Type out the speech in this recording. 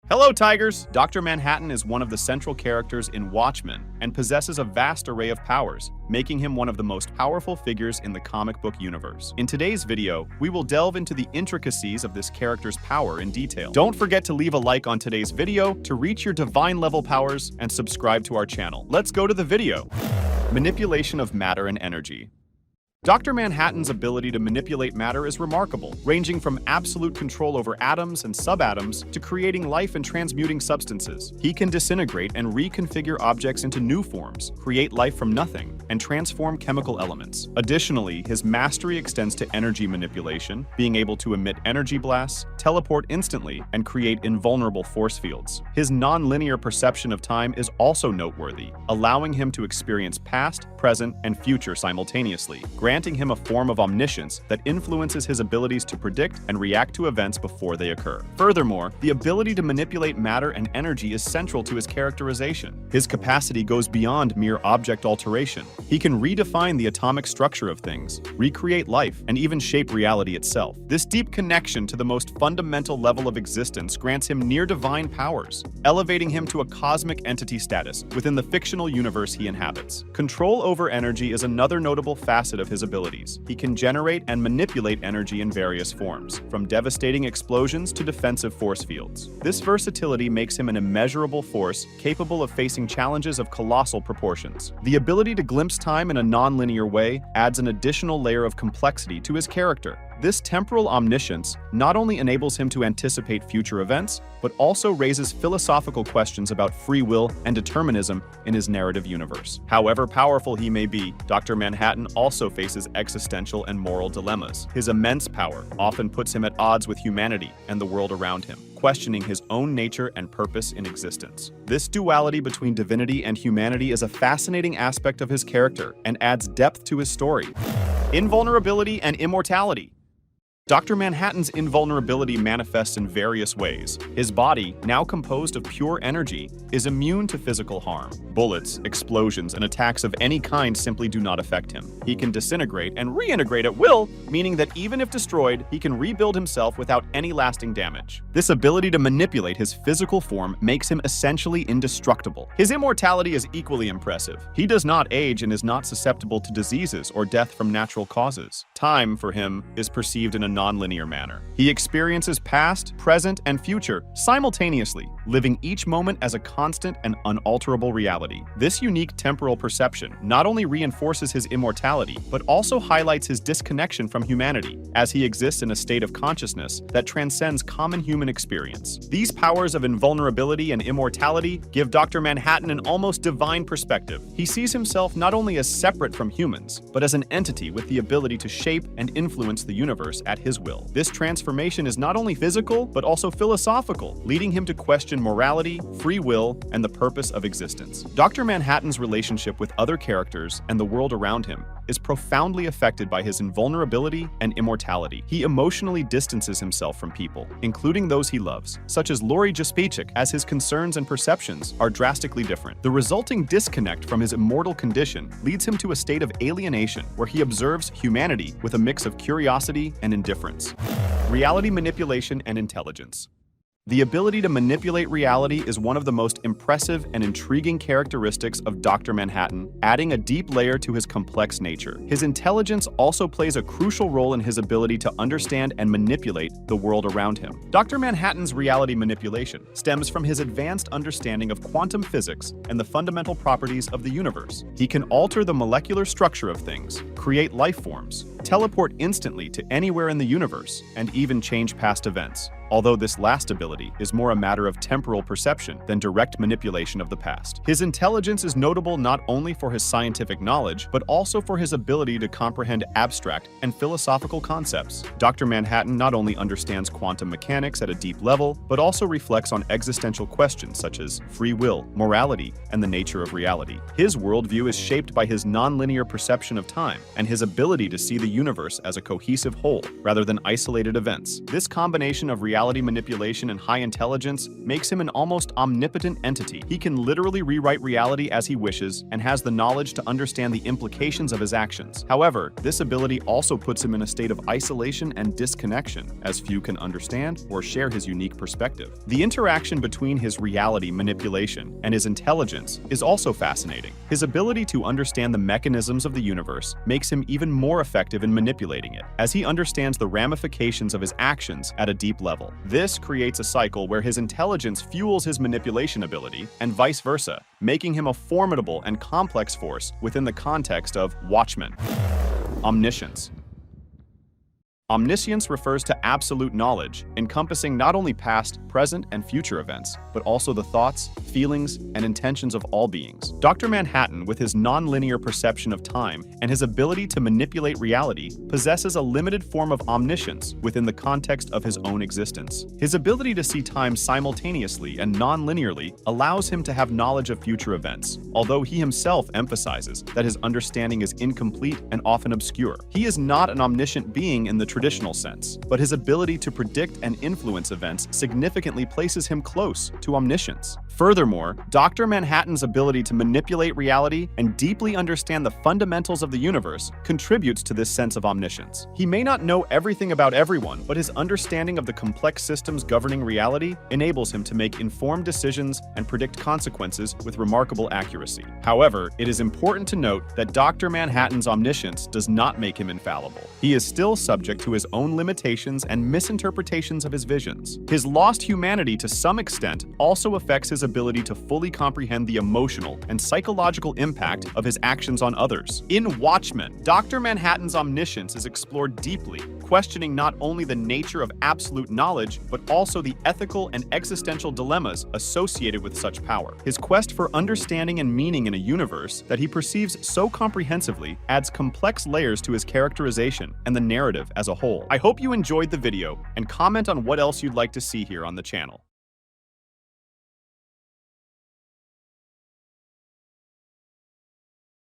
Hello, Tigers! Dr. Manhattan is one of the central characters in Watchmen and possesses a vast array of powers, making him one of the most powerful figures in the comic book universe. In today's video, we will delve into the intricacies of this character's power in detail. Don't forget to leave a like on today's video to reach your divine level powers and subscribe to our channel. Let's go to the video. Manipulation of matter and energy. Dr. Manhattan's ability to manipulate matter is remarkable, ranging from absolute control over atoms and subatoms to creating life and transmuting substances. He can disintegrate and reconfigure objects into new forms, create life from nothing, and transform chemical elements. Additionally, his mastery extends to energy manipulation, being able to emit energy blasts, teleport instantly, and create invulnerable force fields. His non-linear perception of time is also noteworthy, allowing him to experience past, present, and future simultaneously, granting him a form of omniscience that influences his abilities to predict and react to events before they occur. Furthermore, the ability to manipulate matter and energy is central to his characterization. His capacity goes beyond mere object alteration. He can redefine the atomic structure of things, recreate life, and even shape reality itself. This deep connection to the most fundamental level of existence grants him near-divine powers, elevating him to a cosmic entity status within the fictional universe he inhabits. Control over energy is another notable facet of his abilities. He can generate and manipulate energy in various forms, from devastating explosions to defensive force fields. This versatility makes him an immeasurable force capable of facing challenges of colossal proportions. The ability to glimpse time in a non-linear way adds an additional layer of complexity to his character. This temporal omniscience not only enables him to anticipate future events, but also raises philosophical questions about free will and determinism in his narrative universe. However powerful he may be, Dr. Manhattan also faces existential and moral dilemmas. His immense power often puts him at odds with humanity and the world around him, questioning his own nature and purpose in existence. This duality between divinity and humanity is a fascinating aspect of his character and adds depth to his story. Invulnerability and immortality. Dr. Manhattan's invulnerability manifests in various ways. His body, now composed of pure energy, is immune to physical harm. Bullets, explosions, and attacks of any kind simply do not affect him. He can disintegrate and reintegrate at will, meaning that even if destroyed, he can rebuild himself without any lasting damage. This ability to manipulate his physical form makes him essentially indestructible. His immortality is equally impressive. He does not age and is not susceptible to diseases or death from natural causes. Time, for him, is perceived in a non-linear manner. He experiences past, present, and future simultaneously, living each moment as a constant and unalterable reality. This unique temporal perception not only reinforces his immortality, but also highlights his disconnection from humanity, as he exists in a state of consciousness that transcends common human experience. These powers of invulnerability and immortality give Dr. Manhattan an almost divine perspective. He sees himself not only as separate from humans, but as an entity with the ability to shape and influence the universe at his will. This transformation is not only physical, but also philosophical, leading him to question morality, free will, and the purpose of existence. Dr. Manhattan's relationship with other characters and the world around him is profoundly affected by his invulnerability and immortality. He emotionally distances himself from people, including those he loves, such as Laurie Jaspacek, as his concerns and perceptions are drastically different. The resulting disconnect from his immortal condition leads him to a state of alienation, where he observes humanity with a mix of curiosity and indifference. Reality manipulation and intelligence. The ability to manipulate reality is one of the most impressive and intriguing characteristics of Dr. Manhattan, adding a deep layer to his complex nature. His intelligence also plays a crucial role in his ability to understand and manipulate the world around him. Dr. Manhattan's reality manipulation stems from his advanced understanding of quantum physics and the fundamental properties of the universe. He can alter the molecular structure of things, create life forms, teleport instantly to anywhere in the universe, and even change past events. Although this last ability is more a matter of temporal perception than direct manipulation of the past. His intelligence is notable not only for his scientific knowledge, but also for his ability to comprehend abstract and philosophical concepts. Dr. Manhattan not only understands quantum mechanics at a deep level, but also reflects on existential questions such as free will, morality, and the nature of reality. His worldview is shaped by his non-linear perception of time and his ability to see the universe as a cohesive whole rather than isolated events. This combination of reality reality manipulation and high intelligence makes him an almost omnipotent entity. He can literally rewrite reality as he wishes and has the knowledge to understand the implications of his actions. However, this ability also puts him in a state of isolation and disconnection, as few can understand or share his unique perspective. The interaction between his reality manipulation and his intelligence is also fascinating. His ability to understand the mechanisms of the universe makes him even more effective in manipulating it, as he understands the ramifications of his actions at a deep level. This creates a cycle where his intelligence fuels his manipulation ability, and vice versa, making him a formidable and complex force within the context of Watchmen. Omniscience. Omniscience refers to absolute knowledge, encompassing not only past, present, and future events, but also the thoughts, feelings, and intentions of all beings. Dr. Manhattan, with his non-linear perception of time and his ability to manipulate reality, possesses a limited form of omniscience within the context of his own existence. His ability to see time simultaneously and non-linearly allows him to have knowledge of future events, although he himself emphasizes that his understanding is incomplete and often obscure. He is not an omniscient being in the traditional sense, but his ability to predict and influence events significantly places him close to omniscience. Furthermore, Dr. Manhattan's ability to manipulate reality and deeply understand the fundamentals of the universe contributes to this sense of omniscience. He may not know everything about everyone, but his understanding of the complex systems governing reality enables him to make informed decisions and predict consequences with remarkable accuracy. However, it is important to note that Dr. Manhattan's omniscience does not make him infallible. He is still subject to his own limitations and misinterpretations of his visions. His lost humanity to some extent also affects his ability to fully comprehend the emotional and psychological impact of his actions on others. In Watchmen, Dr. Manhattan's omniscience is explored deeply, questioning not only the nature of absolute knowledge, but also the ethical and existential dilemmas associated with such power. His quest for understanding and meaning in a universe that he perceives so comprehensively adds complex layers to his characterization and the narrative as a whole. I hope you enjoyed the video, and comment on what else you'd like to see here on the channel.